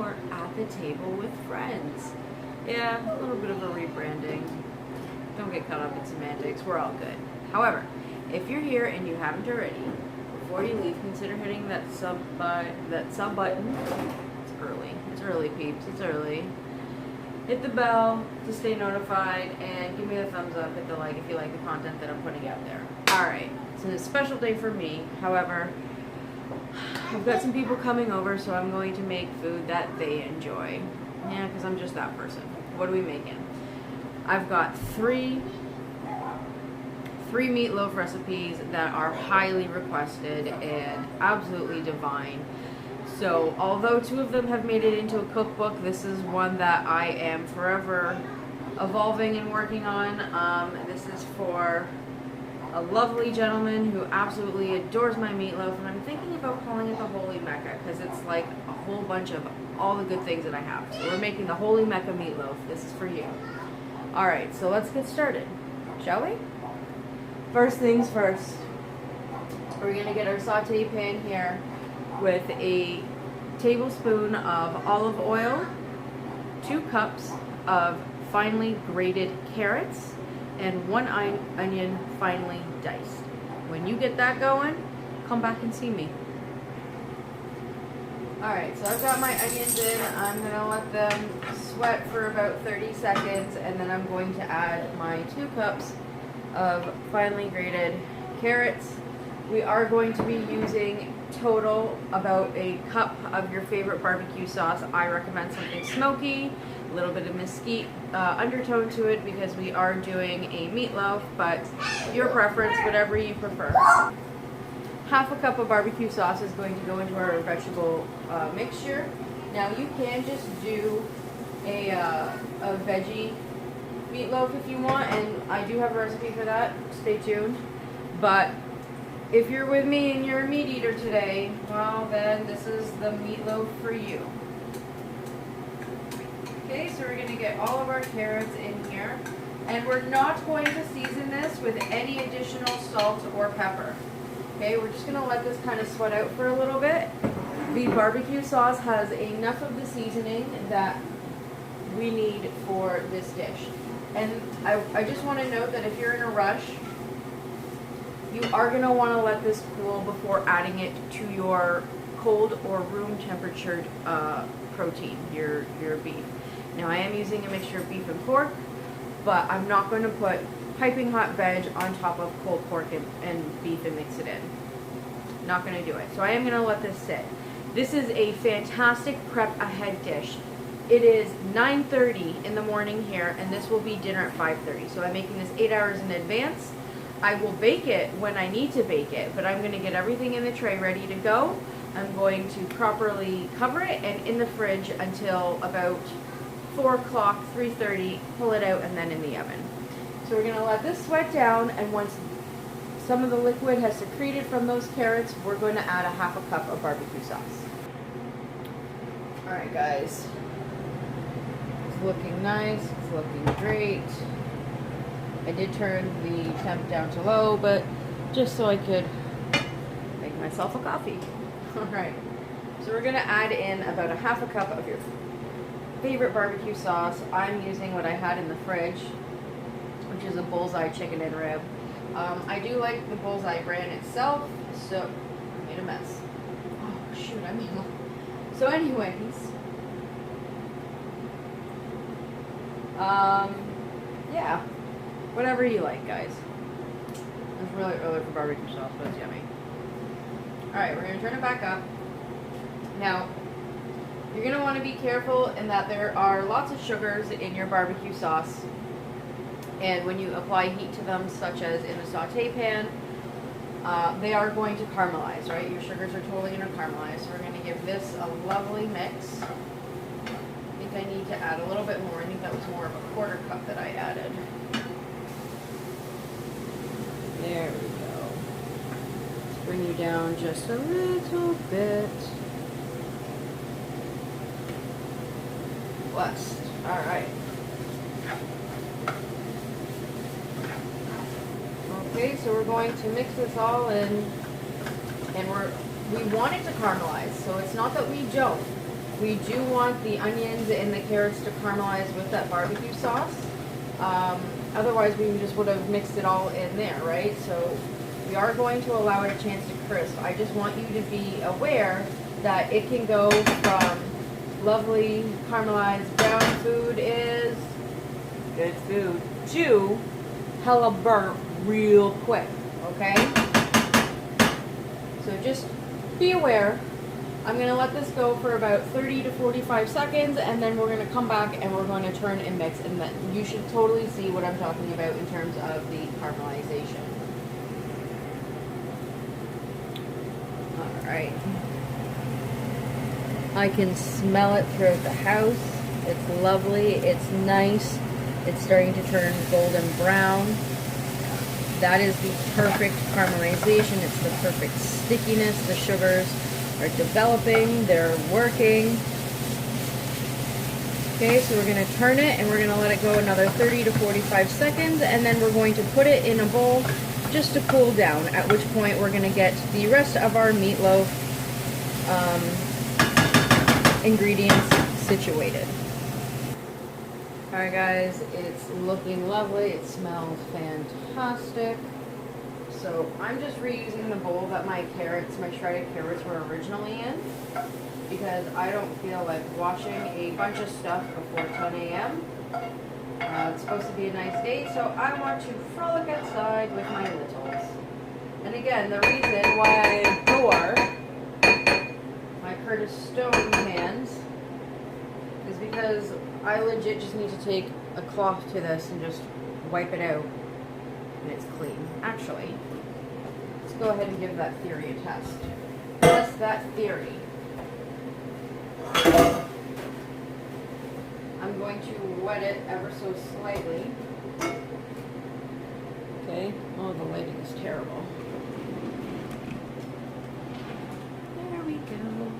are at the table with friends. Yeah, a little bit of a rebranding. Don't get caught up in semantics. We're all good. However, if you're here and you haven't already, before you leave, consider hitting that sub button. It's early. It's early, peeps. It's early. Hit the bell to stay notified, and give me a thumbs up. Hit the like if you like the content that I'm putting out there. Alright, it's a special day for me. However, I've got some people coming over, so I'm going to make food that they enjoy. Yeah, because I'm just that person. What are we making? I've got three meatloaf recipes that are highly requested and absolutely divine. So although 2 of them have made it into a cookbook, this is one that I am forever evolving and working on. This is for a lovely gentleman who absolutely adores my meatloaf, and I'm thinking about calling it the Holy Mecca because it's like a whole bunch of all the good things that I have. So we're making the Holy Mecca Meatloaf. This is for you. Alright, so let's get started, shall we? First things first, we're going to get our saute pan here with a tablespoon of olive oil, 2 cups of finely grated carrots, and 1 onion finely diced. When you get that going, come back and see me. Alright, so I've got my onions in. I'm going to let them sweat for about 30 seconds, and then I'm going to add my 2 cups of finely grated carrots. We are going to be using total about a cup of your favorite barbecue sauce. I recommend something smoky, a little bit of mesquite undertone to it because we are doing a meatloaf, but your preference, whatever you prefer. Half a cup of barbecue sauce is going to go into our vegetable mixture. Now you can just do a veggie meatloaf if you want, and I do have a recipe for that. Stay tuned. But if you're with me and you're a meat eater today, well then this is the meatloaf for you. Okay, so we're going to get all of our carrots in here, and we're not going to season this with any additional salt or pepper. Okay, we're just going to let this kind of sweat out for a little bit. The barbecue sauce has enough of the seasoning that we need for this dish. And I just want to note that if you're in a rush, you are going to want to let this cool before adding it to your cold or room temperatured protein, your beef. Now I am using a mixture of beef and pork, but I'm not going to put piping hot veg on top of cold pork and beef and mix it in. Not going to do it. So I am going to let this sit. This is a fantastic prep ahead dish. It is 9:30 in the morning here, and this will be dinner at 5:30. So I'm making this 8 hours in advance. I will bake it when I need to bake it, but I'm going to get everything in the tray ready to go. I'm going to properly cover it and in the fridge until about 4 o'clock, 3:30, pull it out, and then in the oven. So we're going to let this sweat down, and once some of the liquid has secreted from those carrots, we're going to add a half a cup of barbecue sauce. Alright guys, it's looking nice, it's looking great. I did turn the temp down to low, but just so I could make myself a coffee. Alright, so we're going to add in about a half a cup of your favorite barbecue sauce. I'm using what I had in the fridge, which is a Bullseye chicken and rib. I do like the Bullseye brand itself, so I made a mess. Oh shoot, I mean, so anyways, yeah, whatever you like, guys. It's really early for barbecue sauce, but it's yummy. Alright, we're going to turn it back up. Now, you're going to want to be careful in that there are lots of sugars in your barbecue sauce, and when you apply heat to them, such as in a saute pan, they are going to caramelize, right? Your sugars are totally going to caramelize, so we're going to give this a lovely mix. I think I need to add a little bit more. I think that was more of a 1/4 cup that I added. There we go. Let's bring you down just a little bit. Blessed. Alright. Okay, so we're going to mix this all in, and we want it to caramelize, so it's not that we don't. we do want the onions and the carrots to caramelize with that barbecue sauce. Otherwise, we just would have mixed it all in there, right? So we are going to allow it a chance to crisp. I just want you to be aware that it can go from lovely caramelized brown food is good food to hella burnt real quick, okay? So just be aware. I'm going to let this go for about 30 to 45 seconds, and then we're going to come back and we're going to turn and mix, and then you should totally see what I'm talking about in terms of the caramelization. Alright. I can smell it throughout the house. It's lovely. It's nice. It's starting to turn golden brown. That is the perfect caramelization. It's the perfect stickiness. The sugars are developing. They're working. Okay, so we're going to turn it and we're going to let it go another 30 to 45 seconds, and then we're going to put it in a bowl just to cool down, at which point we're going to get the rest of our meatloaf ingredients situated. Alright guys, it's looking lovely. It smells fantastic. So I'm just reusing the bowl that my shredded carrots were originally in, because I don't feel like washing a bunch of stuff before 10 a.m. It's supposed to be a nice day, so I want to frolic outside with my littles. And again, the reason why I adore my Curtis Stone pans is because I legit just need to take a cloth to this and just wipe it out, and it's clean. Actually, let's go ahead and give that theory a test. Test that theory. I'm going to wet it ever so slightly. Okay. Oh, the lighting is terrible. There we go.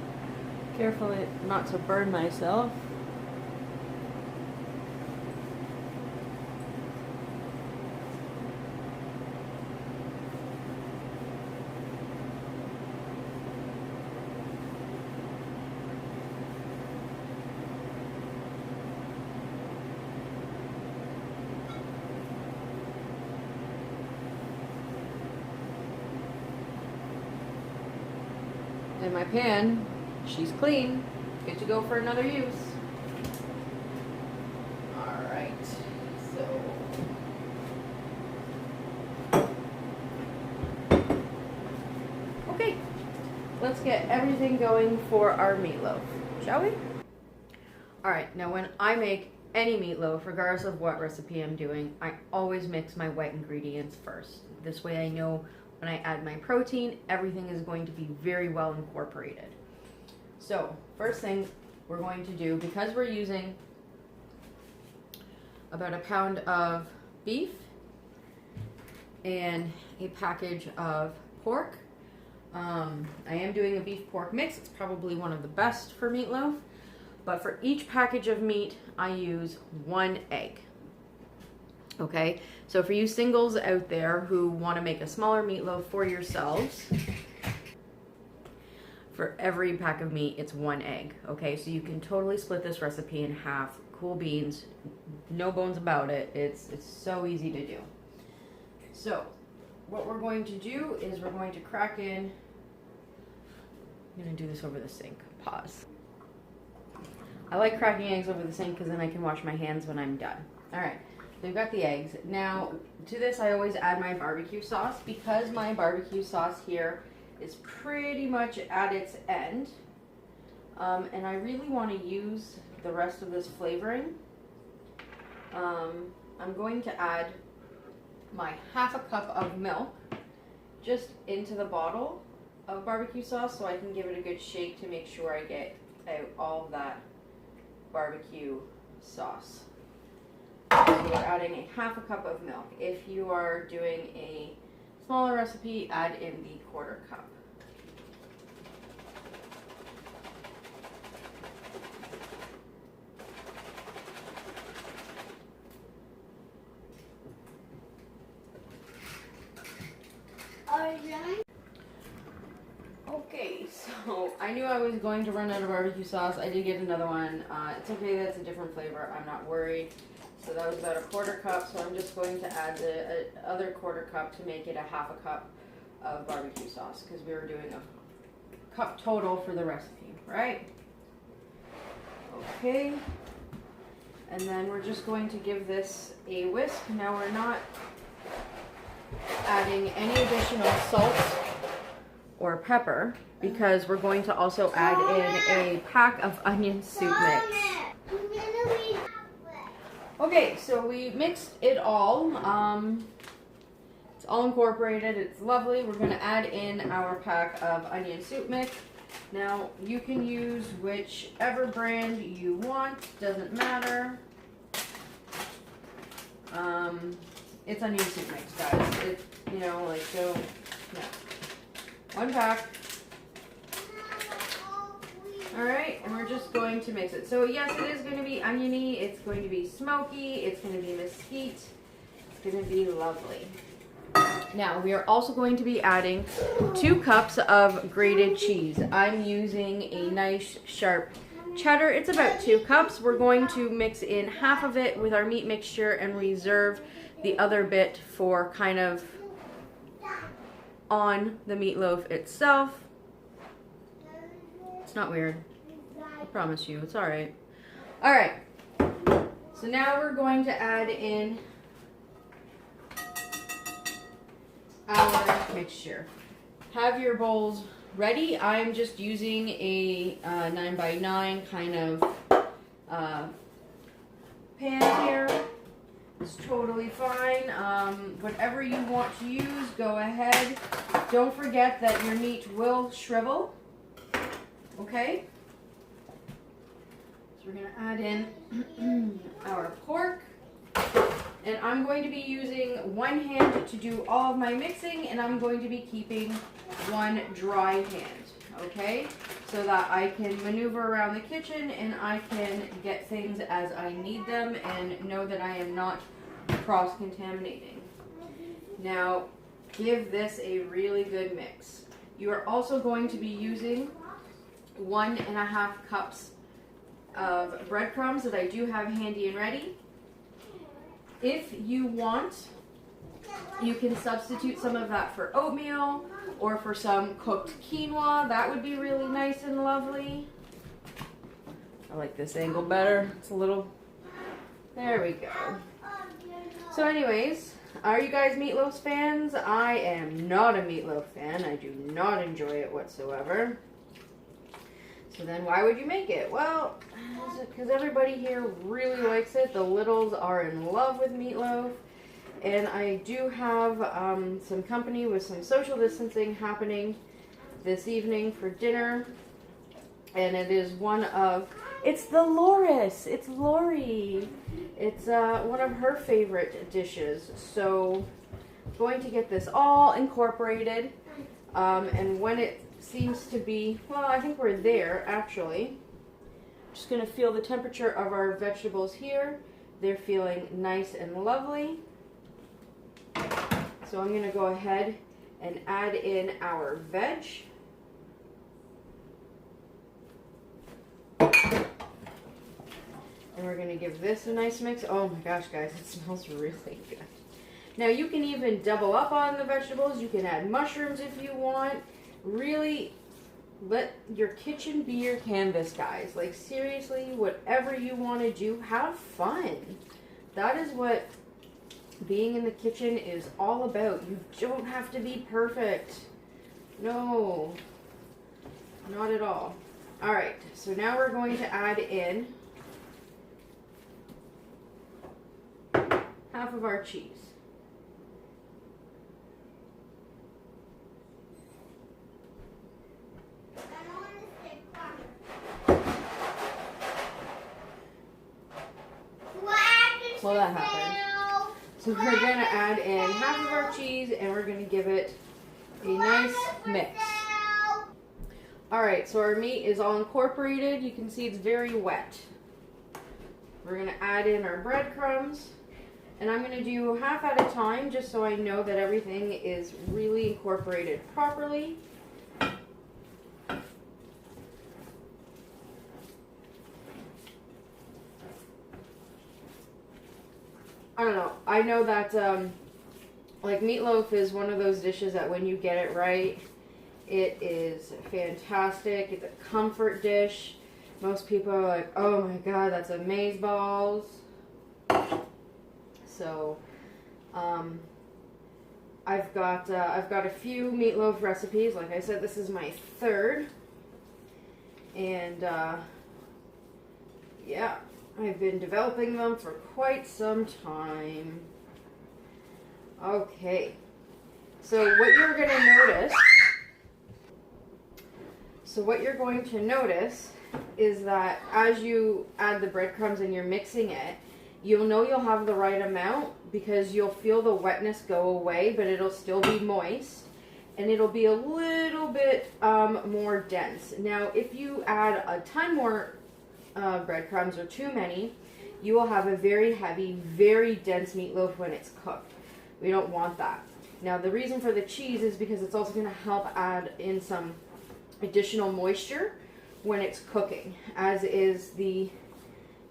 Careful not to burn myself. And my pan, she's clean, good to go for another use. Alright, so okay, let's get everything going for our meatloaf, shall we? Alright, now when I make any meatloaf, regardless of what recipe I'm doing, I always mix my wet ingredients first. This way I know when I add my protein, everything is going to be very well incorporated. So, first thing we're going to do, because we're using about a pound of beef and a package of pork, I am doing a beef pork mix. It's probably one of the best for meatloaf, but for each package of meat, I use 1 egg. Okay, so for you singles out there who want to make a smaller meatloaf for yourselves, for every pack of meat, it's 1 egg. Okay, so you can totally split this recipe in half. Cool beans, no bones about it. It's so easy to do. So what we're going to do is we're going to crack in. I'm going to do this over the sink. Pause. I like cracking eggs over the sink because then I can wash my hands when I'm done. All right. We've got the eggs. Now, to this I always add my barbecue sauce, because my barbecue sauce here is pretty much at its end. And I really want to use the rest of this flavoring. I'm going to add my ½ cup of milk just into the bottle of barbecue sauce so I can give it a good shake to make sure I get out all of that barbecue sauce. So we're adding a ½ cup of milk. If you are doing a smaller recipe, add in the ¼ cup. Okay, so I I knew I was going to run out of barbecue sauce. I did get another one. It's okay, that's a different flavor. I'm not worried. So that was about a 1/4 cup. So I'm just going to add the other 1/4 cup to make it a 1/2 cup of barbecue sauce, because we were doing a cup total for the recipe, right? Okay. And then we're just going to give this a whisk. Now we're not adding any additional salt or pepper, because we're going to also add in a pack of onion soup mix. Okay, so we mixed it all. It's all incorporated. It's lovely. We're going to add in our pack of onion soup mix. Now, you can use whichever brand you want. Doesn't matter. It's onion soup mix, guys. It, you know, like, so, yeah. 1 pack. Alright, and we're just going to mix it. So, yes, it is going to be oniony. It's going to be smoky. It's going to be mesquite. It's going to be lovely. Now, we are also going to be adding 2 cups of grated cheese. I'm using a nice sharp cheddar. It's about 2 cups. We're going to mix in half of it with our meat mixture and reserve the other bit for kind of on the meatloaf itself. It's not weird. I promise you, it's alright. Alright, so now we're going to add in our mixture. Have your bowls ready. I'm just using a 9x9 kind of pan here. It's totally fine. Whatever you want to use, go ahead. Don't forget that your meat will shrivel. Okay? So we're going to add in our pork. And I'm going to be using one hand to do all of my mixing, and I'm going to be keeping one dry hand, okay? So that I can maneuver around the kitchen and I can get things as I need them and know that I am not cross-contaminating. Now, give this a really good mix. You are also going to be using 1.5 cups of breadcrumbs that I do have handy and ready. If you want, you can substitute some of that for oatmeal or for some cooked quinoa. That would be really nice and lovely. I like this angle better. It's a little, there we go. So anyways, are you guys meatloaf fans? I am not a meatloaf fan. I do not enjoy it whatsoever. So then why would you make it? Well, because everybody here really likes it. The littles are in love with meatloaf. And I do have some company with some social distancing happening this evening for dinner. And it is one of, it's the Loris. It's Lori. It's one of her favorite dishes. So I'm going to get this all incorporated. And when it seems to be, well, I think we're there actually. Just going to feel the temperature of our vegetables here. They're feeling nice and lovely. So I'm going to go ahead and add in our veg. And we're going to give this a nice mix. Oh my gosh, guys, it smells really good. Now you can even double up on the vegetables. You can add mushrooms if you want. Really let your kitchen be your canvas, guys. Like seriously, whatever you want to do, have fun. That is what being in the kitchen is all about. You don't have to be perfect. No, not at all. All right, so now we're going to add in half of our cheese. Well, that happened. So we're going to add in half of our cheese and we're going to give it a nice mix. Alright, so our meat is all incorporated. You can see it's very wet. We're going to add in our breadcrumbs. And I'm going to do half at a time just so I know that everything is really incorporated properly. I don't know. I know that, like, meatloaf is one of those dishes that when you get it right, it is fantastic. It's a comfort dish. Most people are like, oh my god, that's amazeballs. So, I've got a few meatloaf recipes. Like I said, this is my third. And, yeah, I've been developing them for quite some time. Okay, so what you're going to notice is that as you add the breadcrumbs and you're mixing it, you'll know you'll have the right amount because you'll feel the wetness go away, but it'll still be moist and it'll be a little bit more dense. Now, if you add a ton more breadcrumbs or too many, you will have a very heavy, very dense meatloaf when it's cooked. We don't want that. Now, the reason for the cheese is because it's also going to help add in some additional moisture when it's cooking, as is the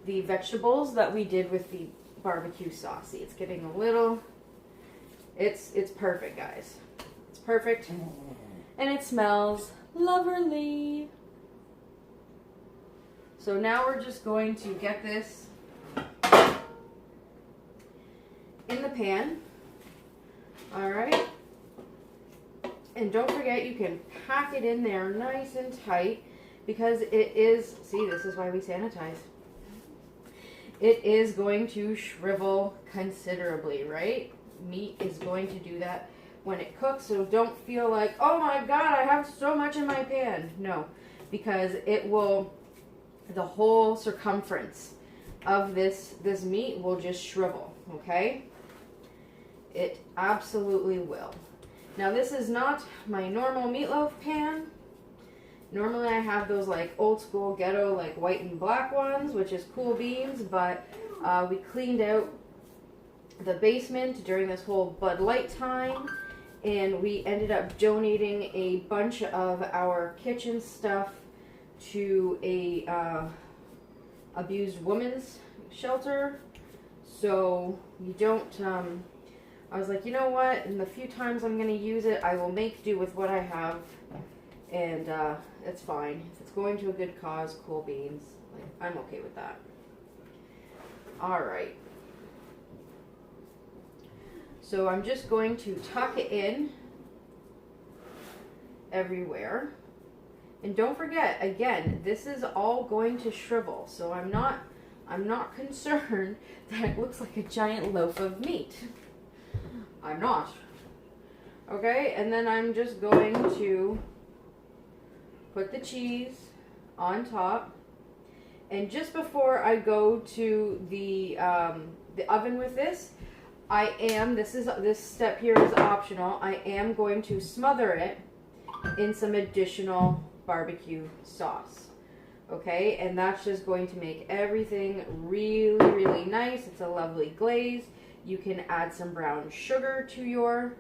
vegetables that we did with the barbecue sauce. See, it's getting a little, it's perfect, guys. It's perfect. And it smells lovely. So now we're just going to get this in the pan. All right. And don't forget, you can pack it in there nice and tight because it is, see, this is why we sanitize. It is going to shrivel considerably, right? Meat is going to do that when it cooks, so don't feel like, oh my god, I have so much in my pan. No, because it will, the whole circumference of this meat will just shrivel, okay? It absolutely will. Now, this is not my normal meatloaf pan. Normally I have those like old school ghetto like white and black ones, which is cool beans, but we cleaned out the basement during this whole Bud Light time, and we ended up donating a bunch of our kitchen stuff to a abused women's shelter. So you don't, I was like, you know what, in the few times I'm going to use it, I will make do with what I have, and it's fine. If it's going to a good cause, cool beans, like, I'm okay with that. Alright. So I'm just going to tuck it in everywhere. And don't forget, again, this is all going to shrivel, so I'm not concerned that it looks like a giant loaf of meat. I'm not. Okay, and then I'm just going to put the cheese on top. And just before I go to the oven with this, this step here is optional. I am going to smother it in some additional barbecue sauce. Okay, and that's just going to make everything really, really nice. It's a lovely glaze. You can add some brown sugar to your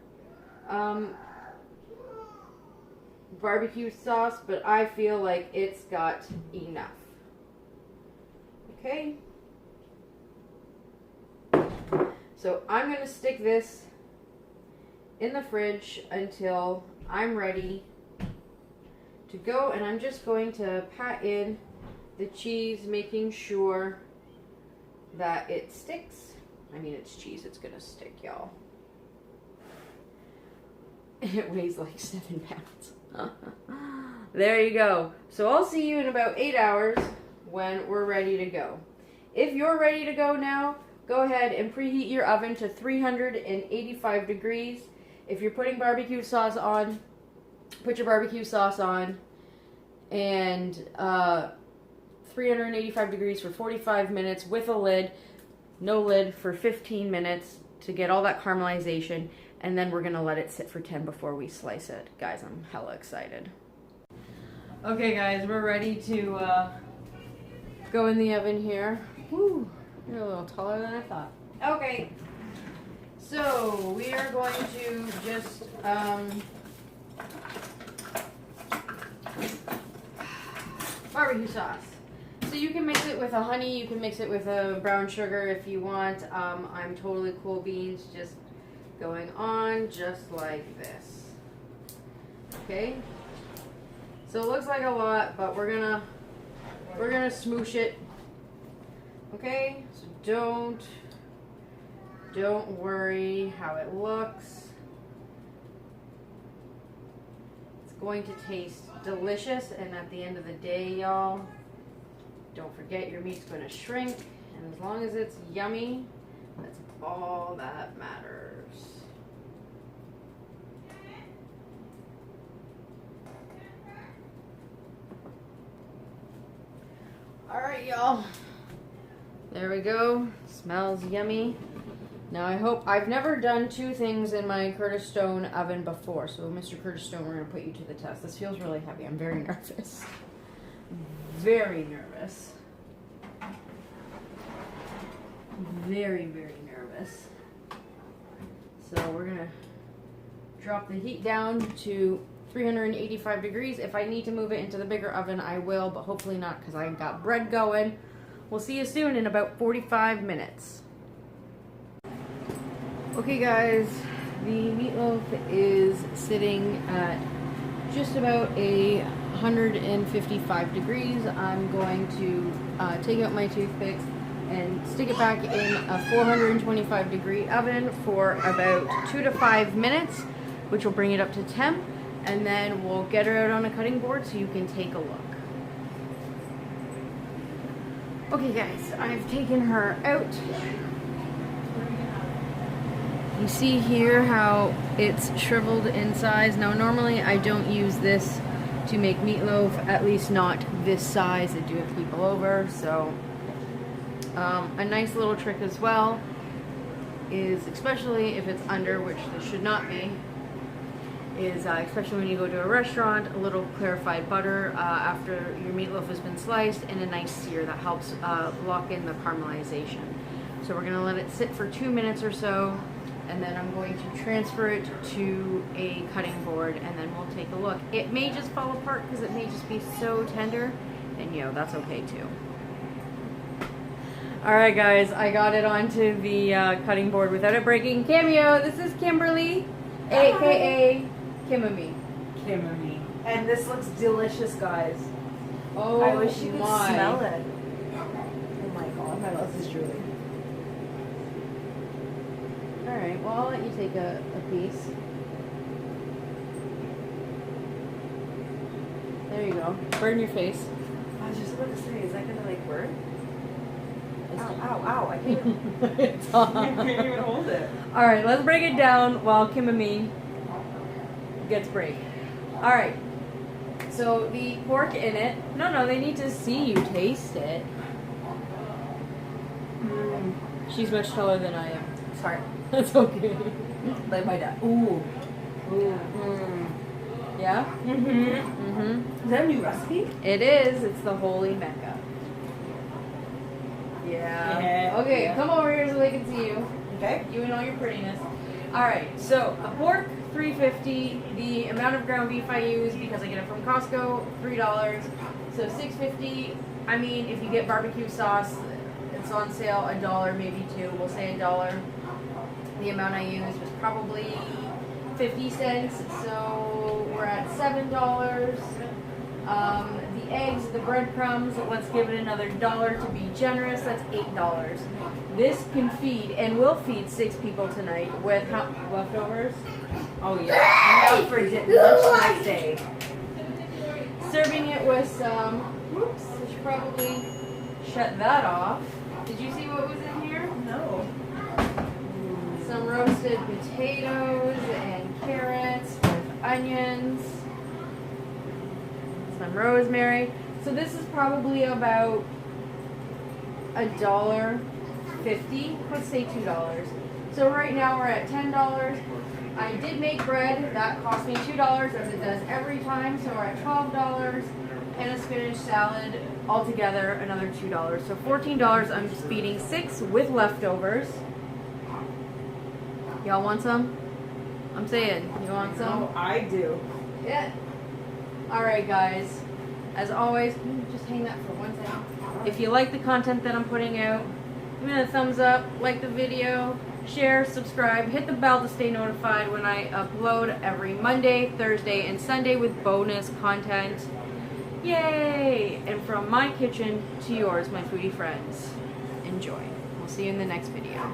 barbecue sauce, but I feel like it's got enough. Okay. So I'm going to stick this in the fridge until I'm ready to go, and I'm just going to pat in the cheese, making sure that it sticks. I mean, it's cheese, it's gonna stick, y'all. It weighs like 7 pounds. There you go. So I'll see you in about 8 hours when we're ready to go. If you're ready to go now, go ahead and preheat your oven to 385 degrees. If you're putting barbecue sauce on, put your barbecue sauce on, and 385 degrees for 45 minutes with a lid, no lid, for 15 minutes to get all that caramelization, and then we're gonna let it sit for 10 before we slice it. Guys, I'm hella excited. Okay guys, we're ready to go in the oven here. Woo, you're a little taller than I thought. Okay, so we are going to just barbecue sauce. So you can mix it with a honey, you can mix it with a brown sugar if you want. I'm totally cool beans, just going on just like this. Okay? So it looks like a lot, but we're gonna smoosh it. Okay? So don't worry how it looks. It's going to taste delicious, and at the end of the day, y'all, don't forget your meat's going to shrink, and as long as it's yummy, that's all that matters. All right, y'all. There we go. Smells yummy. Now I've never done two things in my Curtis Stone oven before, so Mr. Curtis Stone, we're going to put you to the test. This feels really heavy. I'm very nervous. Very nervous. Very, very nervous. So we're going to drop the heat down to 385 degrees. If I need to move it into the bigger oven, I will, but hopefully not because I got bread going. We'll see you soon in about 45 minutes. Okay guys, the meatloaf is sitting at just about 155 degrees. I'm going to take out my toothpicks and stick it back in a 425 degree oven for about 2 to 5 minutes, which will bring it up to temp, and then we'll get her out on a cutting board so you can take a look. Okay guys, I've taken her out. You see here how it's shriveled in size. Now normally I don't use this to make meatloaf, at least not this size. I do have people over, so a nice little trick as well is, especially if it's under, which this should not be, is especially when you go to a restaurant, a little clarified butter after your meatloaf has been sliced, and a nice sear that helps lock in the caramelization. So we're gonna let it sit for 2 minutes or so, and then I'm going to transfer it to a cutting board, and then we'll take a look. It may just fall apart because it may just be so tender, and you know, that's okay too. Alright guys, I got it onto the cutting board without it breaking. Cameo, this is Kimberly, aka Kimami. Kimami. And this looks delicious, guys. Oh, I wish you could my. smell it. Oh my god, my mouth is drooling. Alright, well I'll let you take a piece. There you go. Burn your face. I was just about to say, is that gonna like burn? Ow, ow, ow, I can't even, It's I can't even hold it. Alright, let's break it down while Kim and me gets break. Alright, so the pork in it, no, they need to see you taste it. She's much taller than I am. Sorry. That's okay. Like my dad. Ooh. Ooh. Yeah? Mm-hmm. Is that a new recipe? It is. It's the Holy Mecca. Yeah. Okay, yeah. come over here so they can see you. Okay. You and all your prettiness. Alright, so a pork, $3.50. The amount of ground beef I use, because I get it from Costco, $3. So $6.50. I mean, if you get barbecue sauce, it's on sale, $1, maybe $2. We'll say $1. The amount I used was probably 50 cents, so we're at $7. The eggs, the breadcrumbs, let's give it another $1 to be generous, that's $8. This can feed, and will feed 6 people tonight with leftovers. Oh yeah. Enough for lunch next day. Serving it with some, whoops, I should probably shut that off. Did you see what was in here? No. Some roasted potatoes and carrots with onions. Some rosemary. So this is probably about $1.50. Let's say $2. So right now we're at $10. I did make bread. That cost me $2 as it does every time. So we're at $12. And a spinach salad altogether another $2. So $14. I'm just feeding 6 with leftovers. Y'all want some? I'm saying, you want some? No, I do. Yeah. Alright guys, As always, just hang that for 1 second. If you like the content that I'm putting out, give me a thumbs up, like the video, share, subscribe, hit the bell to stay notified when I upload every Monday, Thursday, and Sunday with bonus content. Yay! And from my kitchen to yours, my foodie friends. Enjoy. We'll see you in the next video.